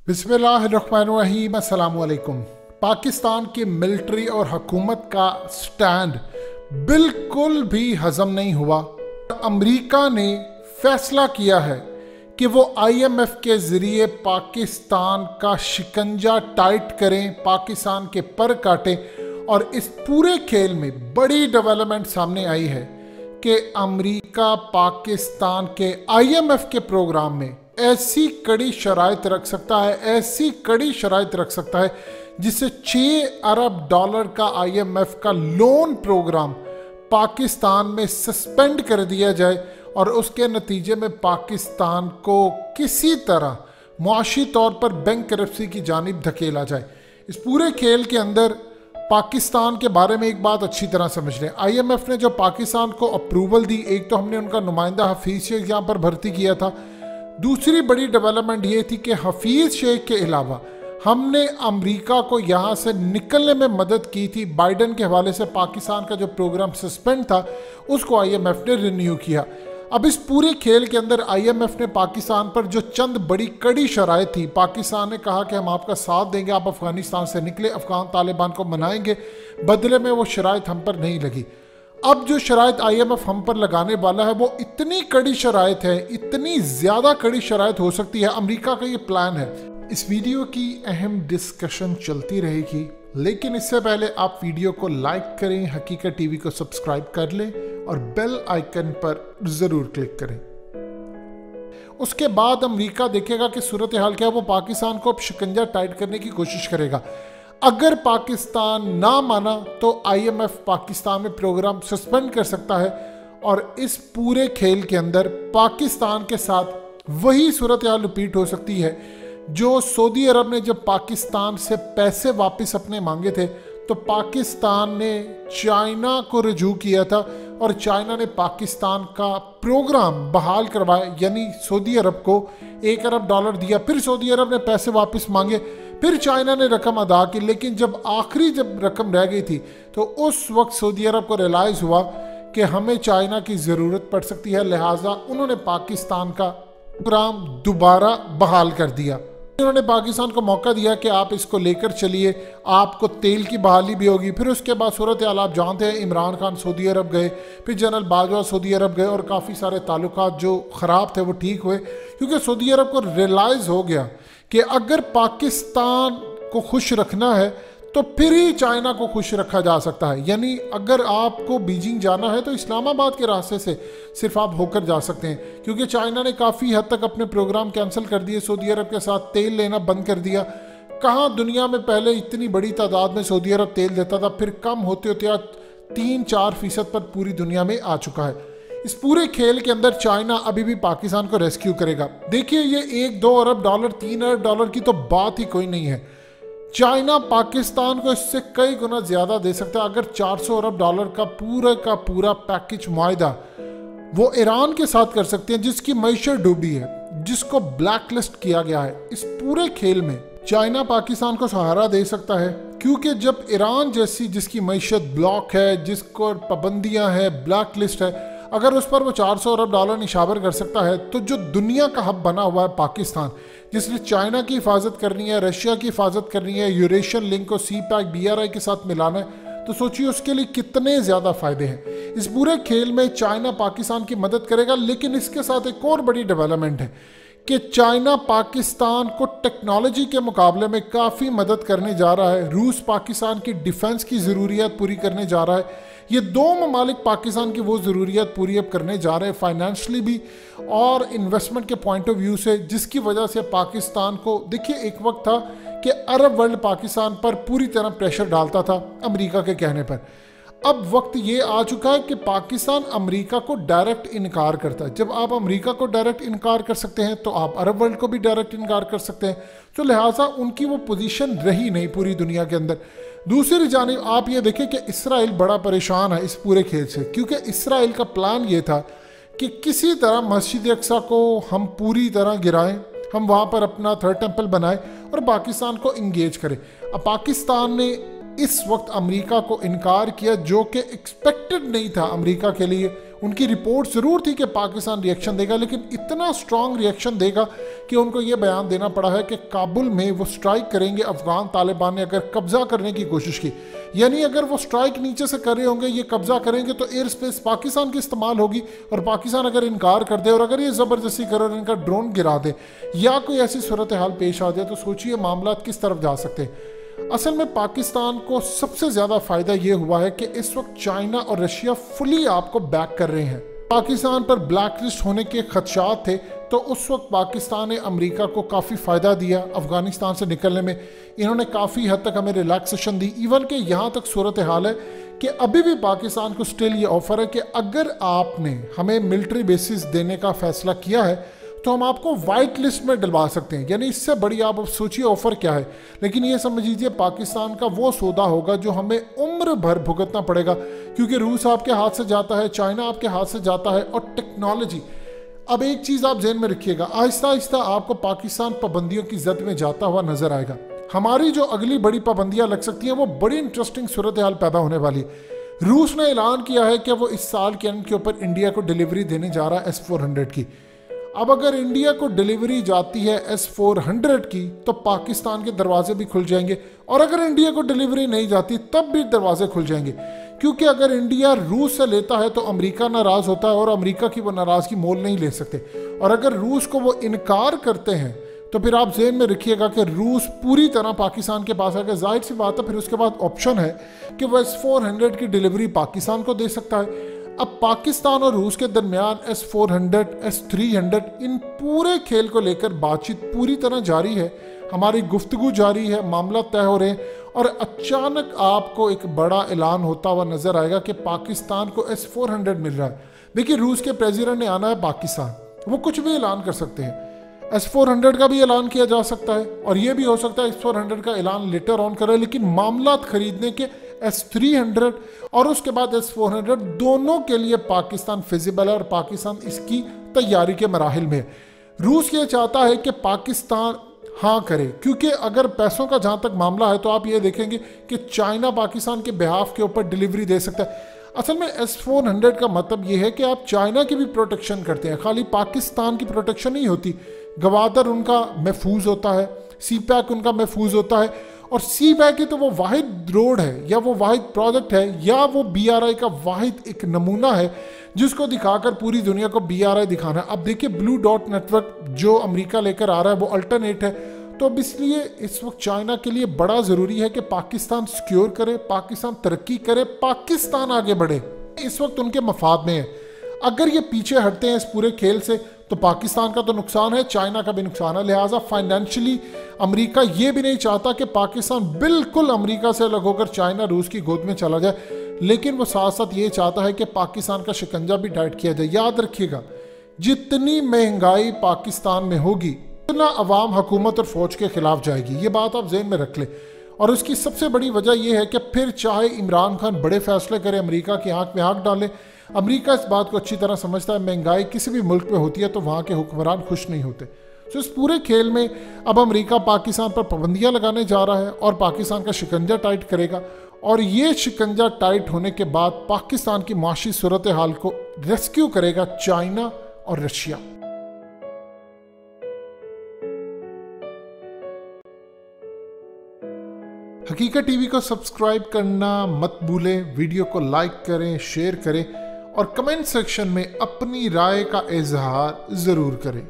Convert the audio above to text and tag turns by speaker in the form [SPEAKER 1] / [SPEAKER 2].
[SPEAKER 1] बिस्मिल्लाहिर्रहमानिर्रहीम, अस्सलाम वालेकुम। पाकिस्तान की मिलिट्री और हुकूमत का स्टैंड बिल्कुल भी हजम नहीं हुआ। अमेरिका ने फैसला किया है कि वो IMF के ज़रिए पाकिस्तान का शिकंजा टाइट करें, पाकिस्तान के पर काटें। और इस पूरे खेल में बड़ी डेवलपमेंट सामने आई है कि अमेरिका पाकिस्तान के IMF के प्रोग्राम में ऐसी कड़ी शराइत रख सकता है, ऐसी कड़ी शराइत रख सकता है जिससे $6 अरब का IMF का लोन प्रोग्राम पाकिस्तान में सस्पेंड कर दिया जाए और उसके नतीजे में पाकिस्तान को किसी तरह मुआशी तौर पर बैंक करप्सी की जानिब धकेला जाए। इस पूरे खेल के अंदर पाकिस्तान के बारे में एक बात अच्छी तरह समझ लें। IMF ने जो पाकिस्तान को अप्रूवल दी, एक तो हमने उनका नुमाइंदा हफीज़ शेख यहाँ पर भर्ती किया था। दूसरी बड़ी डेवलपमेंट ये थी कि हफीज़ शेख के अलावा हमने अमेरिका को यहाँ से निकलने में मदद की थी। बाइडन के हवाले से पाकिस्तान का जो प्रोग्राम सस्पेंड था उसको IMF ने रिन्यू किया। अब इस पूरे खेल के अंदर IMF ने पाकिस्तान पर जो चंद बड़ी कड़ी शराइत थी, पाकिस्तान ने कहा कि हम आपका साथ देंगे, आप अफगानिस्तान से निकले, अफगान तालिबान को मनाएंगे, बदले में वो शराइत हम पर नहीं लगी। अब जो शराइत IMF हम पर लगाने वाला है वो इतनी कड़ी शराइत है, इतनी ज़्यादा कड़ी शराइत हो सकती है। अमेरिका का ये प्लान है। इस वीडियो की अहम डिस्कशन चलती रहेगी, लेकिन इससे पहले आप वीडियो को लाइक करें, हकीकत टीवी को सब्सक्राइब कर लें और बेल आइकन पर ज़रूर क्लिक करें। उसके बाद अमेरिका देखेगा कि सूरत हाल क्या है, वो पाकिस्तान को अब शिकंजा टाइट करने की कोशिश करेगा। अगर पाकिस्तान ना माना तो IMF पाकिस्तान में प्रोग्राम सस्पेंड कर सकता है और इस पूरे खेल के अंदर पाकिस्तान के साथ वही सूरत हाल रिपीट हो सकती है जो सऊदी अरब ने जब पाकिस्तान से पैसे वापस अपने मांगे थे तो पाकिस्तान ने चाइना को रजू किया था और चाइना ने पाकिस्तान का प्रोग्राम बहाल करवाया, यानी सऊदी अरब को $1 अरब दिया। फिर सऊदी अरब ने पैसे वापस मांगे, फिर चाइना ने रकम अदा की, लेकिन जब आखिरी रकम रह गई थी तो उस वक्त सऊदी अरब को रियलाइज़ हुआ कि हमें चाइना की ज़रूरत पड़ सकती है, लिहाजा उन्होंने पाकिस्तान का प्रोग्राम दोबारा बहाल कर दिया। उन्होंने पाकिस्तान को मौका दिया कि आप इसको लेकर चलिए, आपको तेल की बहाली भी होगी। फिर उसके बाद सूरत हाल आप जानते हैं, इमरान खान सऊदी अरब गए, फिर जनरल बाजवा सऊदी अरब गए और काफ़ी सारे ताल्लुकात जो ख़राब थे वो ठीक हुए, क्योंकि सऊदी अरब को रियलाइज़ हो गया कि अगर पाकिस्तान को खुश रखना है तो फिर ही चाइना को खुश रखा जा सकता है। यानी अगर आपको बीजिंग जाना है तो इस्लामाबाद के रास्ते से सिर्फ आप होकर जा सकते हैं, क्योंकि चाइना ने काफ़ी हद तक अपने प्रोग्राम कैंसिल कर दिए, सऊदी अरब के साथ तेल लेना बंद कर दिया। कहाँ दुनिया में पहले इतनी बड़ी तादाद में सऊदी अरब तेल देता था, फिर कम होते होते आज 3-4% पर पूरी दुनिया में आ चुका है। इस पूरे खेल के अंदर चाइना अभी भी पाकिस्तान को रेस्क्यू करेगा। देखिए, ये $1-2 अरब, $3 अरब की तो बात ही कोई नहीं है। चाइना पाकिस्तान को इससे कई गुना ज़्यादा दे सकता है। अगर $400 अरब का पूरा पैकेज मुआहिदा वो ईरान के साथ कर सकते हैं, जिसकी मईशत डूबी है, जिसको ब्लैक लिस्ट किया गया है। इस पूरे खेल में चाइना पाकिस्तान को सहारा दे सकता है, क्योंकि जब ईरान जैसी जिसकी मईशत ब्लॉक है, जिसको पाबंदियां हैं, ब्लैक लिस्ट है, अगर उस पर वो $400 अरब निशावर कर सकता है, तो जो दुनिया का हब बना हुआ है पाकिस्तान, जिसने चाइना की हिफाजत करनी है, रशिया की हिफाजत करनी है, यूरेशियन लिंक को CPEC BRI के साथ मिलाना है, तो सोचिए उसके लिए कितने ज़्यादा फ़ायदे हैं। इस पूरे खेल में चाइना पाकिस्तान की मदद करेगा, लेकिन इसके साथ एक और बड़ी डेवलपमेंट है कि चाइना पाकिस्तान को टेक्नोलॉजी के मुकाबले में काफ़ी मदद करने जा रहा है। रूस पाकिस्तान की डिफेंस की ज़रूरियात पूरी करने जा रहा है। ये दो ममालिक पाकिस्तान की वो ज़रूरियात पूरी अब करने जा रहे हैं, फाइनेंशली भी और इन्वेस्टमेंट के पॉइंट ऑफ व्यू से, जिसकी वजह से पाकिस्तान को, देखिए एक वक्त था कि अरब वर्ल्ड पाकिस्तान पर पूरी तरह प्रेशर डालता था अमेरिका के कहने पर। अब वक्त ये आ चुका है कि पाकिस्तान अमेरिका को डायरेक्ट इनकार करता है। जब आप अमेरिका को डायरेक्ट इनकार कर सकते हैं तो आप अरब वर्ल्ड को भी डायरेक्ट इनकार कर सकते हैं। तो लिहाजा उनकी वो पोजीशन रही नहीं पूरी दुनिया के अंदर। दूसरी जानिब आप ये देखें कि इसराइल बड़ा परेशान है इस पूरे खेल से, क्योंकि इसराइल का प्लान ये था कि किसी तरह मस्जिद अक्सा को हम पूरी तरह गिराएं, हम वहाँ पर अपना थर्ड टेम्पल बनाएं और पाकिस्तान को इंगेज करें। अब पाकिस्तान ने इस वक्त अमेरिका को इनकार किया, जो कि एक्सपेक्टेड नहीं था अमेरिका के लिए। उनकी रिपोर्ट ज़रूर थी कि पाकिस्तान रिएक्शन देगा, लेकिन इतना स्ट्रॉन्ग रिएक्शन देगा कि उनको ये बयान देना पड़ा है कि काबुल में वो स्ट्राइक करेंगे अफगान तालिबान ने अगर कब्जा करने की कोशिश की। यानी अगर वो स्ट्राइक नीचे से कर रहे होंगे, ये कब्जा करेंगे तो एयर स्पेस पाकिस्तान की इस्तेमाल होगी, और पाकिस्तान अगर इनकार कर दे और अगर ये ज़बरदस्ती करे और इनका ड्रोन गिरा दे या कोई ऐसी सूरत हाल पेश आ जाए तो सोचिए मामला किस तरफ जा सकते हैं। असल में पाकिस्तान को सबसे ज़्यादा फ़ायदा ये हुआ है कि इस वक्त चाइना और रशिया फुली आपको बैक कर रहे हैं। पाकिस्तान पर ब्लैक लिस्ट होने के खदशात थे, तो उस वक्त पाकिस्तान ने अमेरिका को काफ़ी फ़ायदा दिया अफ़गानिस्तान से निकलने में। इन्होंने काफ़ी हद तक हमें रिलैक्सेशन दी। इवन के यहाँ तक सूरत हाल है कि अभी भी पाकिस्तान को स्टिल ये ऑफ़र है कि अगर आपने हमें मिलिट्री बेसिस देने का फ़ैसला किया है तो हम आपको वाइट लिस्ट में डलवा सकते हैं। यानी इससे बड़ी आप सोचिए ऑफ़र क्या है। लेकिन ये समझ लीजिए पाकिस्तान का वो सौदा होगा जो हमें उम्र भर भुगतना पड़ेगा, क्योंकि रूस आपके हाथ से जाता है, चाइना आपके हाथ से जाता है, और टेक्नोलॉजी। अब एक चीज़ आप ज़हन में रखिएगा, आहिस्ता आहिस्ता आपको पाकिस्तान पाबंदियों की जद में जाता हुआ नजर आएगा। हमारी जो अगली बड़ी पाबंदियां लग सकती हैं वो बड़ी इंटरेस्टिंग सूरत हाल पैदा होने वाली। रूस ने ऐलान किया है कि वो इस साल के एंड के ऊपर इंडिया को डिलीवरी देने जा रहा है S-400 की। अब अगर इंडिया को डिलीवरी जाती है S-400 की तो पाकिस्तान के दरवाजे भी खुल जाएंगे, और अगर इंडिया को डिलीवरी नहीं जाती तब भी दरवाजे खुल जाएंगे, क्योंकि अगर इंडिया रूस से लेता है तो अमेरिका नाराज़ होता है और अमेरिका की वो नाराज़गी मोल नहीं ले सकते, और अगर रूस को वो इनकार करते हैं तो फिर आप ज़हन में रखिएगा कि रूस पूरी तरह पाकिस्तान के पास आएगा। जाहिर सी बात है फिर उसके बाद ऑप्शन है कि वो S-400 की डिलीवरी पाकिस्तान को दे सकता है। अब पाकिस्तान और रूस के दरमियान S-400, S-300 इन पूरे खेल को लेकर बातचीत पूरी तरह जारी है, हमारी गुफ्तगू जारी है, मामला तय हो रहे हैं, और अचानक आपको एक बड़ा ऐलान होता हुआ नजर आएगा कि पाकिस्तान को S-400 मिल रहा है। देखिए रूस के प्रेसिडेंट ने आना है पाकिस्तान, वो कुछ भी ऐलान कर सकते हैं। S-400 का भी ऐलान किया जा सकता है, और ये भी हो सकता है S-400 का ऐलान लेटर ऑन करे, लेकिन मामला खरीदने के S-300 और उसके बाद S-400 दोनों के लिए पाकिस्तान फिजिबल है और पाकिस्तान इसकी तैयारी के मराहिल में है। रूस ये चाहता है कि पाकिस्तान हाँ करे, क्योंकि अगर पैसों का जहाँ तक मामला है तो आप ये देखेंगे कि चाइना पाकिस्तान के बिहाफ के ऊपर डिलीवरी दे सकता है। असल में S-400 का मतलब ये है कि आप चाइना की भी प्रोटेक्शन करते हैं, खाली पाकिस्तान की प्रोटेक्शन नहीं होती। गवादर उनका महफूज होता है, सी-पैक उनका महफूज होता है, और सी-पैक ही तो वो वाहिद रोड है या वो वाहिद प्रोजेक्ट है या वो BRI का वाहिद एक नमूना है जिसको दिखाकर पूरी दुनिया को BRI दिखाना है। अब देखिए ब्लू डॉट नेटवर्क जो अमेरिका लेकर आ रहा है वो अल्टरनेट है। तो अब इसलिए इस वक्त चाइना के लिए बड़ा ज़रूरी है कि पाकिस्तान सिक्योर करे, पाकिस्तान तरक्की करे, पाकिस्तान आगे बढ़े। इस वक्त उनके मफाद में है। अगर ये पीछे हटते हैं इस पूरे खेल से तो पाकिस्तान का तो नुकसान है, चाइना का भी नुकसान है। लिहाजा फाइनेंशियली अमेरिका ये भी नहीं चाहता कि पाकिस्तान बिल्कुल अमेरिका से अलग होकर चाइना रूस की गोद में चला जाए, लेकिन वो साथ साथ ये चाहता है कि पाकिस्तान का शिकंजा भी टाइट किया जाए। याद रखिएगा जितनी महंगाई पाकिस्तान में होगी उतना अवाम हुकूमत और फौज के खिलाफ जाएगी, ये बात आप जहन में रख ले। और उसकी सबसे बड़ी वजह यह है कि फिर चाहे इमरान खान बड़े फैसले करे, अमेरिका की आंख में आंख डाले, अमेरिका इस बात को अच्छी तरह समझता है महंगाई किसी भी मुल्क में होती है तो वहाँ के हुक्मरान खुश नहीं होते। तो इस पूरे खेल में अब अमेरिका पाकिस्तान पर पाबंदियाँ लगाने जा रहा है और पाकिस्तान का शिकंजा टाइट करेगा, और ये शिकंजा टाइट होने के बाद पाकिस्तान की माशी सूरत हाल को रेस्क्यू करेगा चाइना और रशिया। हकीकत टीवी को सब्सक्राइब करना मत भूलें, वीडियो को लाइक करें, शेयर करें और कमेंट सेक्शन में अपनी राय का इजहार ज़रूर करें।